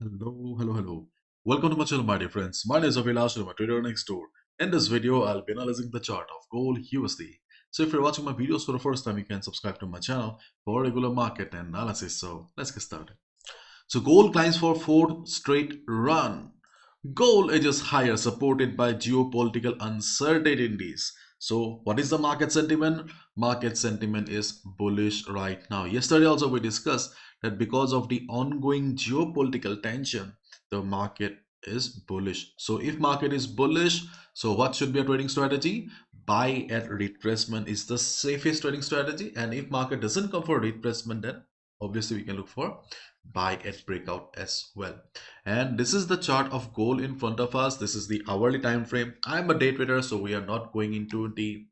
Hello. Welcome to my channel, my dear friends. My name is Avilash, I'm a trader next door. In this video, I'll be analyzing the chart of gold USD. So if you're watching my videos for the first time, you can subscribe to my channel for regular market analysis. So let's get started. So gold climbs for fourth straight run. Gold edges higher, supported by geopolitical uncertainties. So, what is the market sentiment? Market sentiment is bullish right now. Yesterday, also, we discussed that because of the ongoing geopolitical tension, the market is bullish. So, if market is bullish, so what should be a trading strategy? Buy at retracement is the safest trading strategy. And if market doesn't come for retracement, then obviously we can look for buy at breakout as well. And this is the chart of gold in front of us. This is the hourly time frame. I'm a day trader, so we are not going into the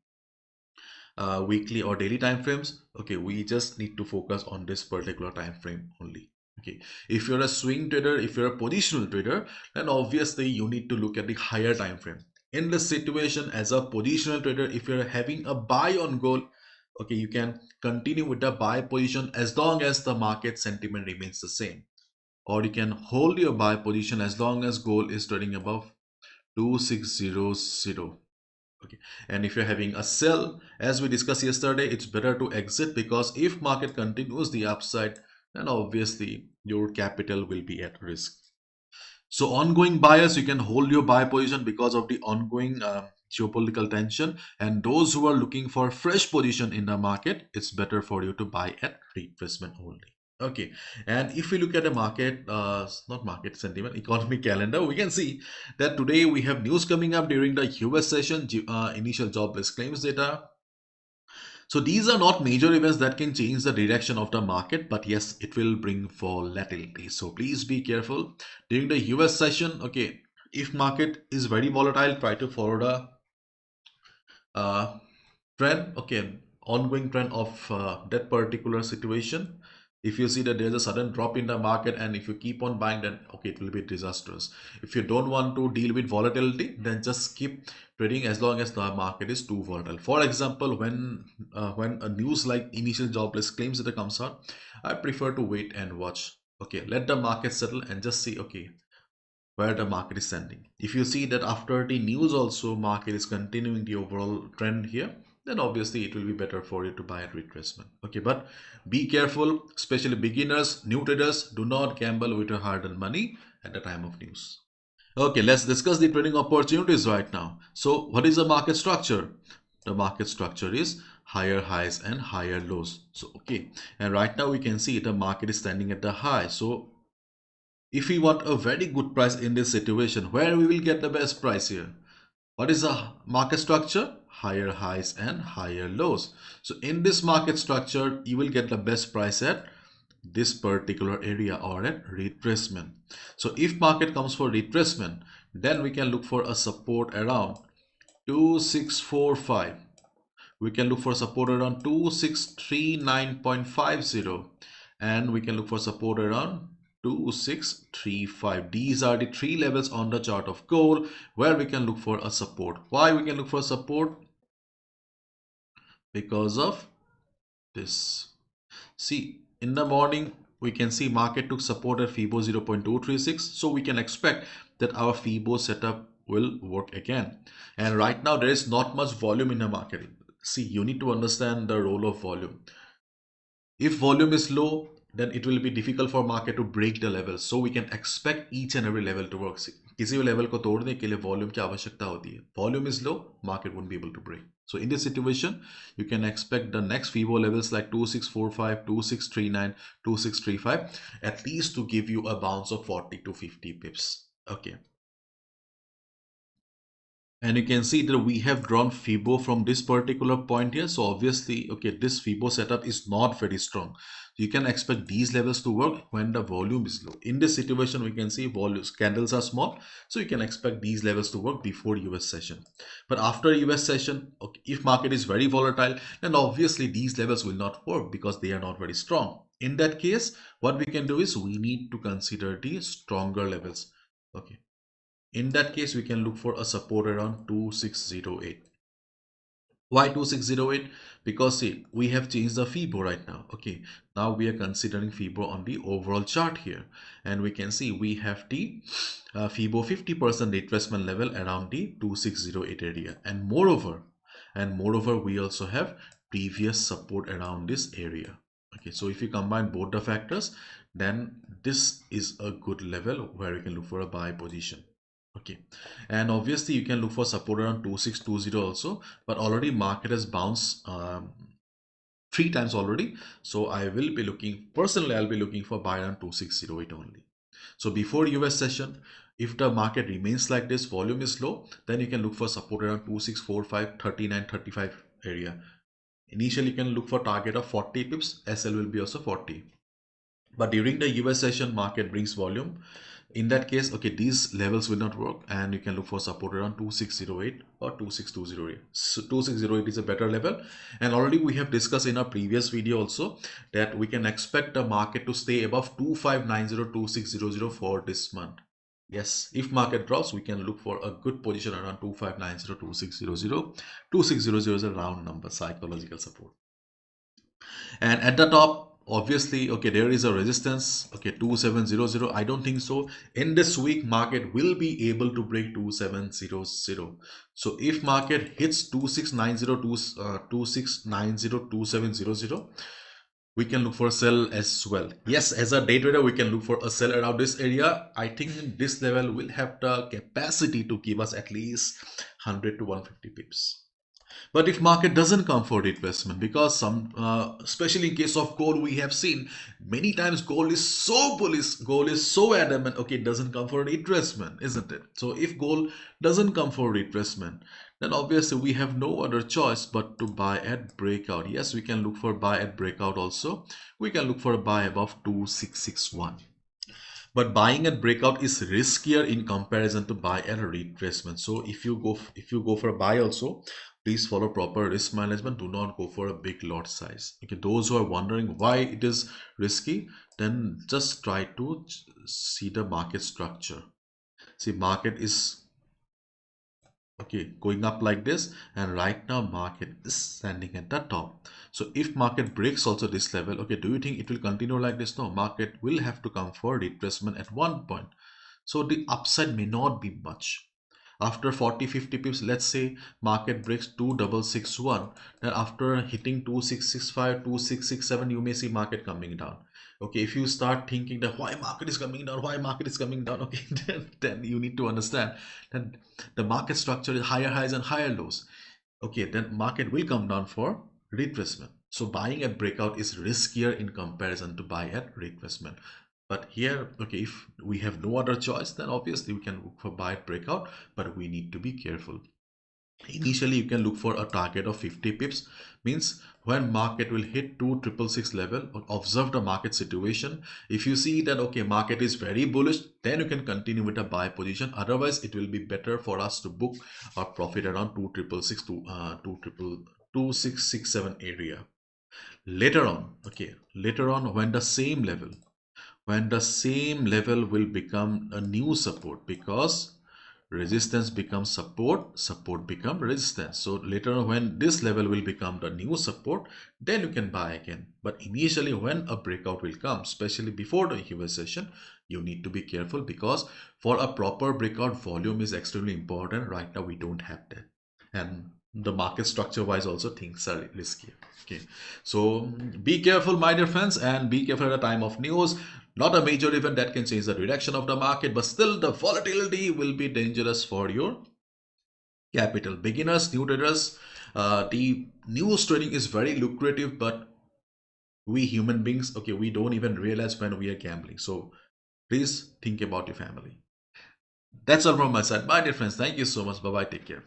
weekly or daily time frames. Okay, we just need to focus on this particular time frame only. Okay, if you're a swing trader, if you're a positional trader, then obviously you need to look at the higher time frame. In this situation, as a positional trader, if you're having a buy on gold, okay, you can continue with the buy position as long as the market sentiment remains the same, or you can hold your buy position as long as gold is trading above 2600. Okay, and if you're having a sell, as we discussed yesterday, it's better to exit, because if market continues the upside, then obviously your capital will be at risk. So ongoing buyers, you can hold your buy position because of the ongoing geopolitical tension, and those who are looking for fresh position in the market, it's better for you to buy at retracement only. Okay, and if we look at the market, not market sentiment, economic calendar, we can see that today we have news coming up during the US session, initial jobless claims data. So these are not major events that can change the direction of the market, but yes, it will bring volatility. So please be careful during the US session. Okay, if market is very volatile, try to follow the uh, trend. Okay, ongoing trend of that particular situation. If you see that there's a sudden drop in the market and if you keep on buying, then okay, it will be disastrous. If you don't want to deal with volatility, then just keep trading as long as the market is too volatile. For example, when a news like initial jobless claims data comes out, I prefer to wait and watch. Okay, let the market settle and just see, okay, where the market is sending. If you see that after the news also market is continuing the overall trend here, then obviously it will be better for you to buy at retracement. Okay, but be careful, especially beginners, new traders, do not gamble with your hard-earned money at the time of news. Okay, let's discuss the trading opportunities right now. So what is the market structure? The market structure is higher highs and higher lows. So okay, and right now we can see the market is standing at the high. So if we want a very good price in this situation, where we will get the best price here? What is the market structure? Higher highs and higher lows. So in this market structure, you will get the best price at this particular area or at retracement. So if market comes for retracement, then we can look for a support around 2645. We can look for support around 2639.50, and we can look for support around 2635. These are the three levels on the chart of gold where we can look for a support. Why we can look for support? Because of this. See, in the morning we can see market took support at FIBO 0.236, so we can expect that our FIBO setup will work again. And right now there is not much volume in the market. See, you need to understand the role of volume. If volume is low, then it will be difficult for market to break the levels. So we can expect each and every level to work. किसी भी level को तोड़ने के लिए volume की आवश्यकता होती है. Volume is low, market won't be able to break. So in this situation, you can expect the next FIBO levels like 2645, 2639, 2635 at least to give you a bounce of 40 to 50 pips. Okay. And you can see that we have drawn FIBO from this particular point here. So obviously, okay, this FIBO setup is not very strong. You can expect these levels to work when the volume is low. In this situation, we can see volumes, candles are small. So you can expect these levels to work before US session. But after US session, okay, if market is very volatile, then obviously these levels will not work because they are not very strong. In that case, what we can do is we need to consider the stronger levels. Okay. In that case, we can look for a support around 2608. Why 2608? Because see, we have changed the FIBO right now. Okay, now we are considering FIBO on the overall chart here, and we can see we have the FIBO 50% retracement level around the 2608 area, and moreover, we also have previous support around this area. Okay, so if you combine both the factors, then this is a good level where we can look for a buy position. Okay, and obviously you can look for support around 2620 also, but already market has bounced three times already. So I will be looking, personally I'll be looking for buy around 2608 only. So before US session, if the market remains like this, volume is low, then you can look for support around 2645, 39, 35 area. Initially you can look for target of 40 pips, SL will be also 40. But during the US session, market brings volume. In that case, okay, these levels will not work, and you can look for support around 2608 or 26208. So 2608 is a better level, and already we have discussed in our previous video also that we can expect the market to stay above 2590 2600 for this month. Yes, if market drops, we can look for a good position around 2590 2600. 2600 is a round number, psychological support. And at the top, obviously, okay, there is a resistance. Okay, 2700. I don't think so. In this week, market will be able to break 2700. So if market hits 2690 we can look for a sell as well. Yes, as a day trader, we can look for a sell around this area. I think this level will have the capacity to give us at least 100 to 150 pips. But if market doesn't come for retracement, because especially in case of gold, we have seen many times gold is so bullish, gold is so adamant, okay, it doesn't come for retracement, isn't it? So if gold doesn't come for retracement, then obviously we have no other choice but to buy at breakout. Yes, we can look for buy at breakout also. We can look for a buy above 2661. But buying at breakout is riskier in comparison to buy at a retracement. So if you go for a buy also, please follow proper risk management. Do not go for a big lot size. Okay, those who are wondering why it is risky, then just try to see the market structure. See, market is okay going up like this, and right now market is standing at the top. So if market breaks also this level, okay, do you think it will continue like this? No, market will have to come for retracement at one point. So the upside may not be much. After 40-50 pips, let's say market breaks 2661, then after hitting 2665, 2667, you may see market coming down. Okay, if you start thinking that why market is coming down, why market is coming down, okay, then you need to understand that the market structure is higher highs and higher lows. Okay, then market will come down for retracement. So buying at breakout is riskier in comparison to buy at retracement. But here, okay, if we have no other choice, then obviously we can look for buy at breakout, but we need to be careful. Initially, you can look for a target of 50 pips, means when market will hit 2666 level, observe the market situation. If you see that, okay, market is very bullish, then you can continue with a buy position. Otherwise, it will be better for us to book our profit around 2666 to 2667 area. Later on, okay, later on when the same level will become a new support, because resistance becomes support, support become resistance. So later on when this level will become the new support, then you can buy again. But initially when a breakout will come, especially before the US session, you need to be careful, because for a proper breakout, volume is extremely important. Right now we don't have that, and the market structure wise also things are risky. Okay, so be careful my dear friends, and be careful at the time of news. Not a major event that can change the direction of the market, but still the volatility will be dangerous for your capital. Beginners, new traders, the news trading is very lucrative, but we human beings, okay, we don't even realize when we are gambling. So please think about your family. That's all from my side, my dear friends. Thank you so much. Bye bye, take care.